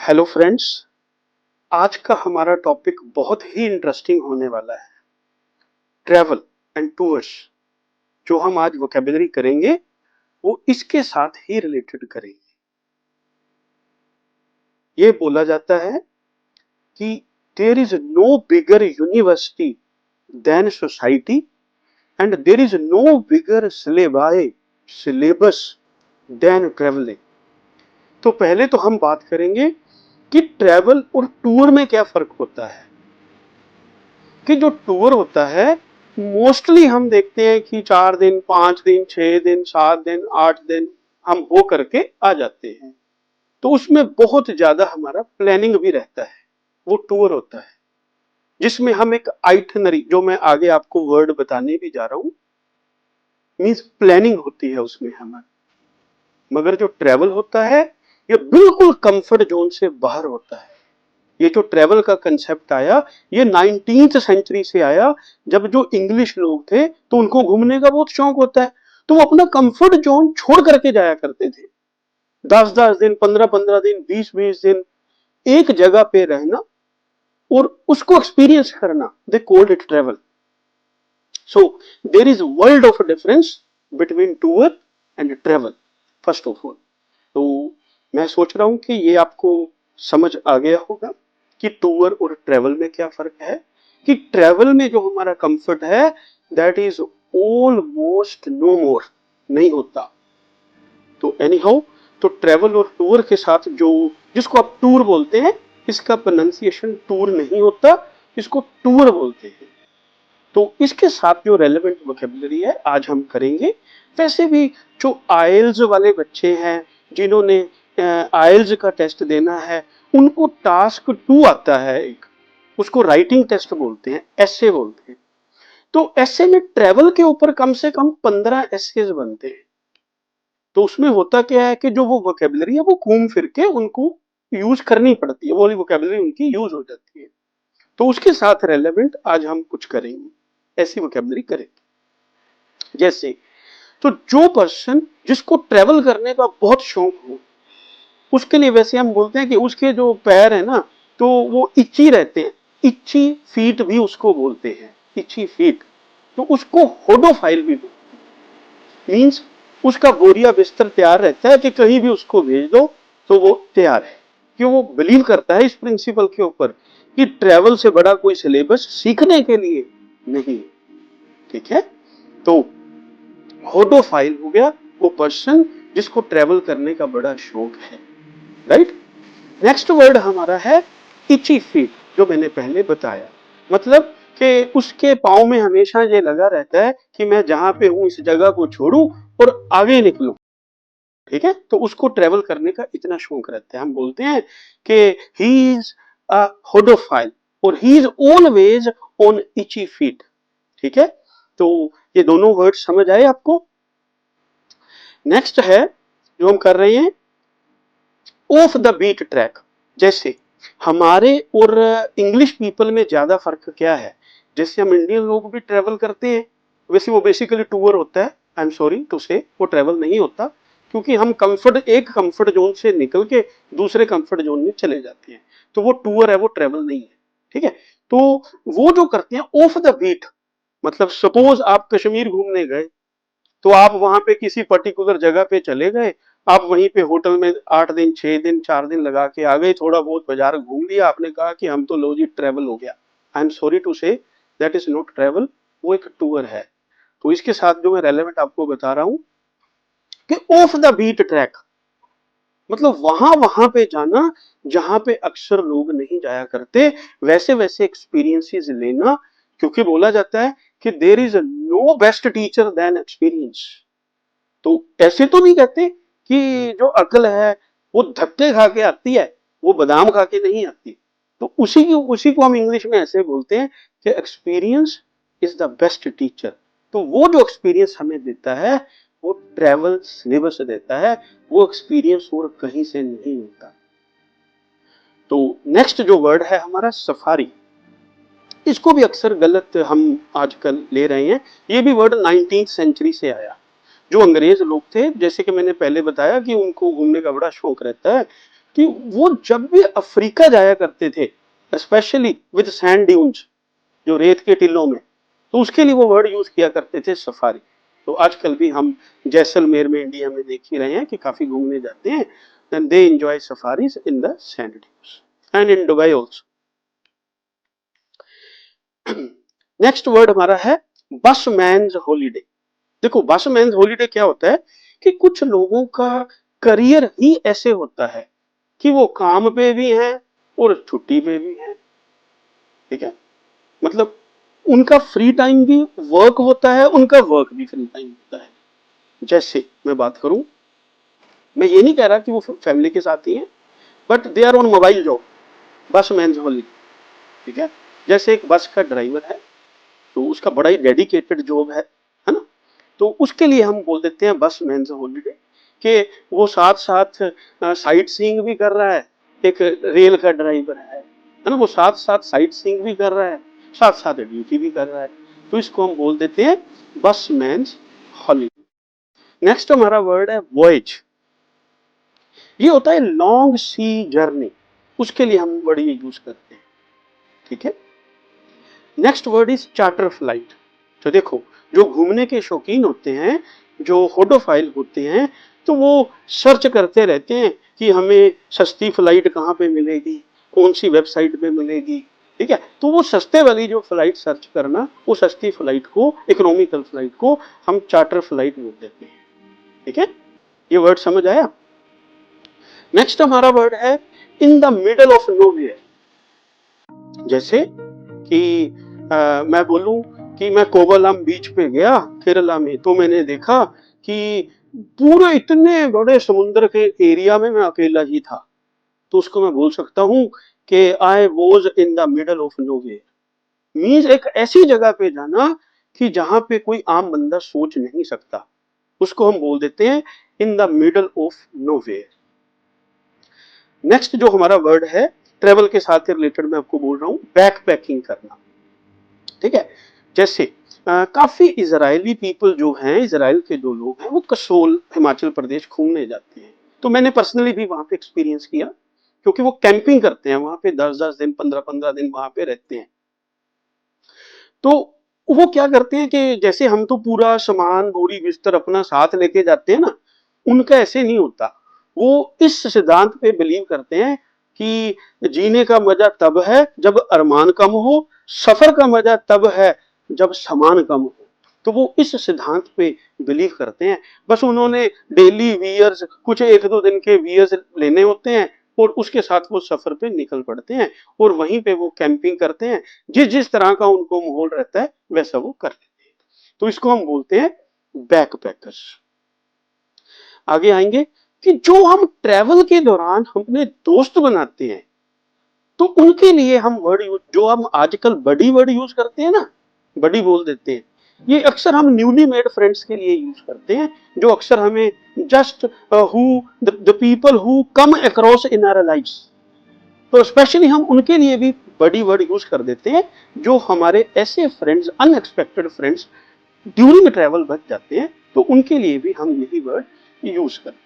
Hello friends, आज का हमारा टॉपिक बहुत ही इंटरेस्टिंग होने वाला है। Travel and tours. जो हम आज वोकेबलरी करेंगे वो इसके साथ ही रिलेटेड करेंगे। ये बोला जाता है कि there is no bigger university than society and there is no bigger syllabus than travelling. तो पहले तो हम बात करेंगे कि ट्रैवल और टूर में क्या फर्क होता है। कि जो टूर होता है मोस्टली हम देखते हैं कि 4 दिन 5 दिन 6 दिन 7 दिन 8 दिन हम हो करके आ जाते हैं। तो उसमें बहुत ज्यादा हमारा प्लानिंग भी रहता है। वो टूर होता है जिसमें हम एक आइटनरी, जो मैं आगे आपको वर्ड बताने भी जा रहा हूं, मीन्स प्लानिंग होती है उसमें हमारी। मगर जो ट्रेवल होता है ये बिल्कुल कंफर्ट जोन से बाहर होता है। ये जो ट्रेवल का कंसेप्ट आया ये 19th सेंचुरी से आया, जब जो इंग्लिश लोग थे तो उनको घूमने का बहुत शौक होता है, तो वो अपना कंफर्ट जोन छोड़ करके जाया करते थे। 10-10 दिन 15-15 दिन 20-20 दिन एक जगह पे रहना और उसको एक्सपीरियंस करना, they called it travel. So there is world of difference between tour and travel first of all. तो मैं सोच रहा हूं कि ये आपको समझ आ गया होगा कि टूर और ट्रेवल में क्या फर्क है। कि ट्रेवल में जो हमारा कंफर्ट है दैट इज ऑलमोस्ट नो मोर, नहीं होता। तो एनी हाउ, तो ट्रेवल और टूर के साथ जो जिसको आप टूर बोलते हैं इसका प्रोनाउंसिएशन टूर नहीं होता, इसको टूर बोलते हैं। तो इसके साथ जो रेलेवेंट वोकेबलरी है आज हम करेंगे। वैसे भी जो आइल्स वाले बच्चे हैं जिन्होंने आइल्स का टेस्ट देना है उनको टास्क 2 आता है एक, उसको राइटिंग टेस्ट बोलते हैं, एसे बोलते हैं। तो एसे में ट्रेवल के ऊपर कम से कम 15 एसेज बनते हैं। तो उसमें होता क्या है कि जो वो वोकेबलरी है वो घूम फिर के उनको यूज करनी पड़ती है, वो वाली वोकेबलरी उनकी यूज हो जाती है। तो उसके साथ रेलेवेंट आज हम कुछ करेंगे, ऐसी वोकेबलरी करेंगे। जैसे, तो जो पर्सन जिसको ट्रेवल करने का बहुत शौक हो उसके लिए वैसे हम बोलते हैं कि उसके जो पैर है ना तो वो इच्ची रहते हैं, इच्ची फीट भी उसको बोलते हैं, इच्ची फीट। तो उसको होडोफाइल भी मीन्स उसका बोरिया बिस्तर तैयार रहता है कि कहीं भी उसको भेज दो तो वो तैयार है। क्यों? वो बिलीव करता है इस प्रिंसिपल के ऊपर कि ट्रेवल से बड़ा कोई सिलेबस सीखने के लिए नहीं। ठीक है, तो होडोफाइल हो गया वो पर्सन जिसको ट्रेवल करने का बड़ा शौक है, राइट। नेक्स्ट वर्ड हमारा है इची फीट, जो मैंने पहले बताया। मतलब कि उसके पाँव में हमेशा ये लगा रहता है कि मैं जहां पे हूं इस जगह को छोड़ूं और आगे निकलूं। ठीक है, तो उसको ट्रेवल करने का इतना शौक रहता है। हम बोलते हैं कि ही इज अ होडोफाइल और he is always on itchy feet. ठीक है, तो ये दोनों वर्ड समझ आए आपको। नेक्स्ट है जो हम कर रहे हैं ऑफ द बीट ट्रैक। जैसे हमारे और इंग्लिश पीपल में ज्यादा फर्क क्या है। जैसे हम इंडियन लोग भी ट्रेवल करते हैं, वैसे वो बेसिकली टूर होता है। आई एम सॉरी टू से वो ट्रेवल नहीं होता, क्योंकि हम एक कंफर्ट जोन से निकल के दूसरे कंफर्ट जोन में चले जाते हैं। तो वो टूर है, वो ट्रेवल नहीं है। ठीक है, तो वो जो करते हैं ऑफ द बीट, मतलब सपोज आप कश्मीर घूमने गए तो आप वहां पे किसी पर्टिकुलर जगह पे चले गए, आप वहीं पे होटल में 8 दिन 6 दिन 4 दिन लगा के आ गए, थोड़ा बहुत बाजार घूम लिया, आपने कहा कि हम तो लो जी ट्रेवल हो गया। I am sorry to say that is not travel, वो एक टूर है। तो इसके साथ जो मैं रेलेवेंट आपको बता रहा हूं कि ऑफ द बीट ट्रैक मतलब वहां वहां पे जाना जहां पे अक्सर लोग नहीं जाया करते, वैसे वैसे एक्सपीरियंसेस लेना। क्योंकि बोला जाता है कि there is no best teacher than experience. तो ऐसे तो नहीं कहते कि जो अकल है वो धक्के खा के आती है, वो बादाम खा के नहीं आती। तो उसी को हम इंग्लिश में ऐसे बोलते हैं कि experience is the best teacher. तो वो जो एक्सपीरियंस हमें देता है वो ट्रेवल सिलेबस देता है, वो एक्सपीरियंस और कहीं से नहीं मिलता। तो नेक्स्ट जो वर्ड है हमारा सफारी। इसको भी अक्सर गलत हम आजकल ले रहे हैं। ये भी वर्ड 19th सेंचुरी से आया। जो अंग्रेज लोग थे, जैसे कि मैंने पहले बताया कि उनको घूमने का बड़ा शौक रहता है, कि वो जब भी अफ्रीका जाया करते थे, स्पेशली विद सैंड ड्यून्स, जो रेत के टिल्लों में, तो उसके लिए वो वर्ड यूज किया करते थे सफारी। तो आजकल भी हम जैसलमेर में इंडिया में देख ही रहे हैं कि काफी घूमने जाते हैं, and they enjoy safaris in the sand dunes and in Dubai also. Next word हमारा है बसमैन्स हॉलीडे। देखो बसमैन्स हॉलीडे क्या होता है कि कुछ लोगों का करियर ही ऐसे होता है कि वो काम पे भी हैं और छुट्टी पे भी हैं, ठीक है। मतलब उनका फ्री टाइम भी वर्क होता है, उनका वर्क भी फ्री टाइम होता है। जैसे मैं बात करूं, मैं ये नहीं कह रहा कि वो फैमिली के साथ ही हैं, but they are on mobile job, bus man holiday, ठीक है। जैसे एक बस का ड्राइवर है, तो उसका बड़ा ही डेडिकेटेड जॉब है ना, तो उसके लिए हम बोल देते हैं बस मैन हॉलीडे, कि वो साथ साथ साइट सीइंग भी कर रहा है। एक रेल का ड्राइवर है ना, वो साथ साथ साइट सीइंग भी कर रहा है, साथ साथ ड्यूटी भी कर रहा है, तो इसको हम बोल देते हैं बस मैन हॉलीडे। नेक्स्ट हमारा वर्ड है वॉयज। ये होता है लॉन्ग सी जर्नी, उसके लिए हम वर्ड ये यूज करते हैं, ठीक है। Next word is charter flight. तो देखो, जो घूमने के शौकीन होते हैं, जो होडोफाइल होते हैं, तो वो सर्च करते रहते हैं कि हमें सस्ती फ्लाइट कहाँ पे मिलेगी, कौन सी वेबसाइट पे मिलेगी, ठीक है। तो वो सस्ते वाली जो फ्लाइट सर्च करना, वो सस्ती फ्लाइट को, इकोनॉमिकल फ्लाइट को हम चार्टर फ्लाइट बोल देते हैं, ठीक है। ये वर्ड समझ आया। नेक्स्ट हमारा वर्ड है in the middle of nowhere. जैसे कि मैं बोलूं कि मैं कोवलम बीच पे गया केरला में, तो मैंने देखा कि पूरे इतने बड़े समुद्र के एरिया में मैं अकेला ही था, तो उसको मैं बोल सकता हूं कि I was in the middle of nowhere. Means एक ऐसी जगह पे जाना कि जहां पे कोई आम बंदा सोच नहीं सकता, उसको हम बोल देते हैं in the middle of nowhere. Next जो हमारा वर्ड है ट्रेवल के साथ रिलेटेड, मैं आपको बोल रहा हूं बैक पैकिंग करना, ठीक है। जैसे काफी इजरायली पीपल जो हैं, इजराइल के जो लोग हैं, वो कसोल हिमाचल प्रदेश घूमने जाते हैं। तो मैंने पर्सनली भी वहां पे एक्सपीरियंस किया, क्योंकि वो कैंपिंग करते हैं वहां पे, 10-10 दिन 15-15 दिन वहां पे रहते हैं। तो वो क्या करते हैं कि जैसे हम तो पूरा सामान बोरी बिस्तर अपना साथ लेके जाते हैं ना, उनका ऐसे नहीं होता। वो इस सिद्धांत पे बिलीव करते हैं कि जीने का मजा तब है जब अरमान कम हो, सफर का मजा तब है जब सामान कम हो। तो वो इस सिद्धांत पे बिलीव करते हैं। बस उन्होंने डेली वियर्स, कुछ 1-2 दिन के वियर्स लेने होते हैं, और उसके साथ वो सफर पे निकल पड़ते हैं, और वहीं पे वो कैंपिंग करते हैं। जिस जिस तरह का उनको माहौल रहता है वैसा वो कर लेते हैं। तो इसको हम बोलते हैं बैकपैकर्स। आगे आएंगे कि जो हम ट्रैवल के दौरान अपने दोस्त बनाते हैं, तो उनके लिए हम वर्ड यूज, जो हम आजकल बड़ी वर्ड यूज करते हैं ना, बड़ी बोल देते हैं, ये अक्सर हम न्यूली मेड फ्रेंड्स के लिए यूज करते हैं, जो अक्सर हमें just who the people who come across in our lifes. तो स्पेशली हम उनके लिए भी बड़ी वर्ड यूज कर देते हैं, जो हमारे ऐसे friends, unexpected friends during travel बच जाते हैं, तो उनके लिए भी हम यही वर्ड यूज करते हैं।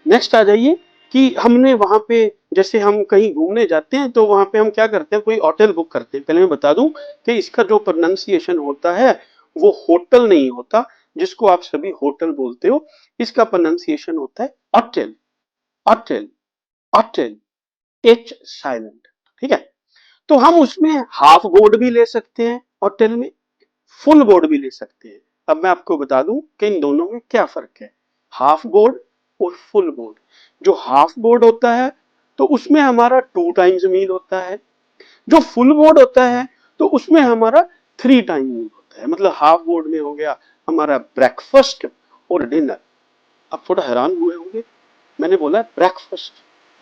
नेक्स्ट आ जाइए कि हमने वहां पे, जैसे हम कहीं घूमने जाते हैं, तो वहां पे हम क्या करते हैं, कोई होटल बुक करते हैं। पहले मैं बता दूं कि इसका जो प्रोनाउंसिएशन होता है वो होटल नहीं होता, जिसको आप सभी होटल बोलते हो, इसका प्रोनाउंसिएशन होता है hotel, hotel, hotel, H silent, ठीक है। तो हम उसमें हाफ बोर्ड भी ले सकते हैं होटल में, फुल बोर्ड भी ले सकते हैं। अब मैं आपको बता दूं कि इन दोनों में क्या फर्क है, हाफ बोर्ड और फुल बोर्ड। जो हाफ बोर्ड होता है तो उसमें हमारा 2 टाइम्स मील होता है, जो फुल बोर्ड होता है तो उसमें हमारा 3 टाइम मील होता है। मतलब हाफ बोर्ड में हो गया हमारा ब्रेकफास्ट और डिनर। आप थोड़ा हैरान हुए होंगे, मैंने बोला ब्रेकफास्ट,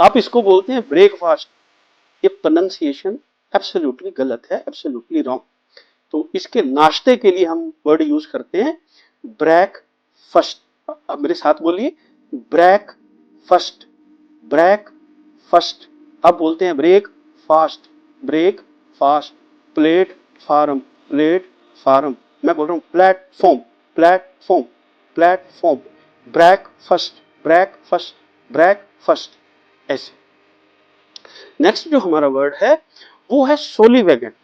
आप इसको बोलते हैं ब्रेकफास्ट। ये प्रोनाउंसिएशन एब्सोल्युटली गलत है, एब्सोल्युटली रॉन्ग। तो इसके नाश्ते के लिए हम वर्ड यूज करते हैं ब्रेक फर्स्ट। अब मेरे साथ बोलिए, ब्रेक फर्स्ट, ब्रेक फर्स्ट। अब बोलते हैं breakfast, breakfast, platform, platform. मैं बोल रहा हूं platform, platform, platform, break first, break first, breakfast ऐसे। नेक्स्ट जो हमारा वर्ड है वो है सोलिवेगेंट।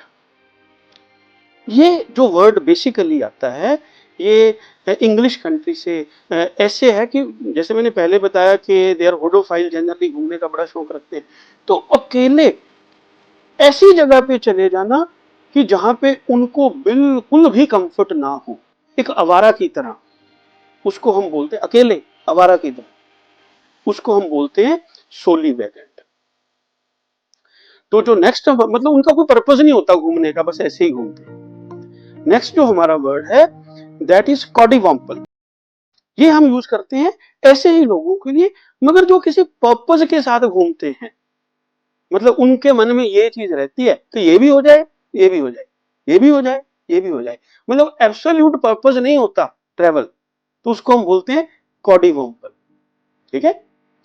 ये जो वर्ड बेसिकली आता है ये इंग्लिश कंट्री से ऐसे है कि जैसे मैंने पहले बताया कि दे आर होडोफाइल, जनरली घूमने का बड़ा शौक रखते हैं, तो अकेले ऐसी जगह पे चले जाना कि जहां पे उनको बिल्कुल भी कंफर्ट ना हो, एक आवारा की तरह, उसको हम बोलते हैं अकेले आवारा की तरह, उसको हम बोलते हैं सोलिवेगेंट। तो जो नेक्स्ट मतलब उनका कोई पर्पज नहीं होता घूमने का, बस ऐसे ही घूमते हैं। नेक्स्ट जो हमारा वर्ड है दैट इज कॉडीवॉम्पल। ये हम यूज करते हैं ऐसे ही लोगों के लिए मगर जो किसी पर्पज के साथ घूमते हैं, मतलब उनके मन में ये चीज रहती है तो ये भी हो जाए, ये भी हो जाए, ये भी हो जाए, ये भी हो जाए, मतलब एब्सोल्यूट पर्पज नहीं होता ट्रेवल, तो उसको हम बोलते हैं कॉडीवॉम्पल। ठीक है,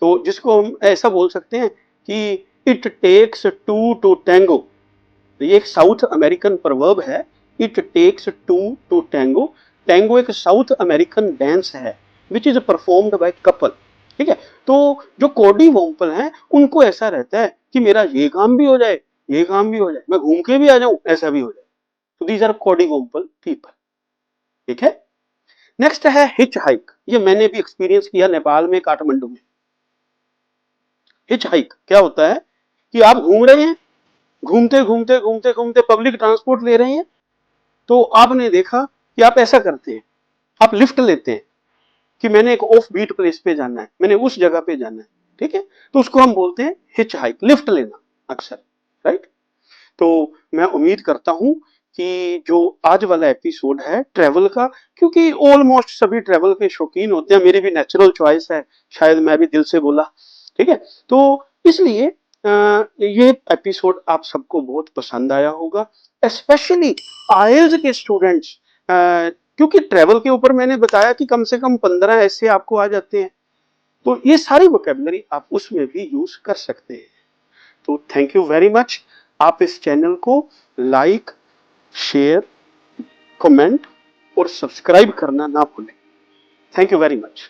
तो जिसको हम ऐसा बोल सकते हैं कि it takes two to tango. ये एक साउथ अमेरिकन प्रवर्ब है, it takes two to tango. Tango एक साउथ अमेरिकन डांस है which is performed by couple. ठीक है, तो जो कोडी वोम्पल हैं उनको ऐसा रहता है कि मेरा ये काम भी हो जाए, ये काम भी हो जाए, मैं घूम के भी आ जाऊं, ऐसा भी हो जाए, तो दीज आर कोडी वोम्पल पीपल। ठीक है, नेक्स्ट है हिच हाइक। ये मैंने भी एक्सपीरियंस किया नेपाल में, काठमांडू में। हिच हाइक क्या होता है कि आप घूम रहे हैं, घूमते घूमते घूमते घूमते पब्लिक ट्रांसपोर्ट ले रहे हैं, तो आपने देखा कि आप ऐसा करते हैं, आप लिफ्ट लेते हैं कि मैंने एक ऑफ बीट प्लेस पे जाना है, मैंने उस जगह पे जाना है। ठीक है, तो उसको हम बोलते हैं हिच हाइक, लिफ्ट लेना अक्सर। राइट, तो मैं उम्मीद करता हूं कि जो आज वाला एपिसोड है ट्रेवल का, क्योंकि ऑलमोस्ट सभी ट्रेवल के शौकीन होते हैं, मेरी भी नेचुरल चॉइस है, शायद मैं भी दिल से बोला। ठीक है, तो इसलिए ये एपिसोड आप सबको बहुत पसंद आया होगा, स्पेशली आईएलटीएस के स्टूडेंट्स, क्योंकि ट्रेवल के ऊपर मैंने बताया कि कम से कम 15 ऐसे आपको आ जाते हैं, तो ये सारी वोकैबुलरी आप उसमें भी यूज कर सकते हैं। तो थैंक यू वेरी मच। आप इस चैनल को लाइक, शेयर, कमेंट और सब्सक्राइब करना ना भूलें। Thank you very much.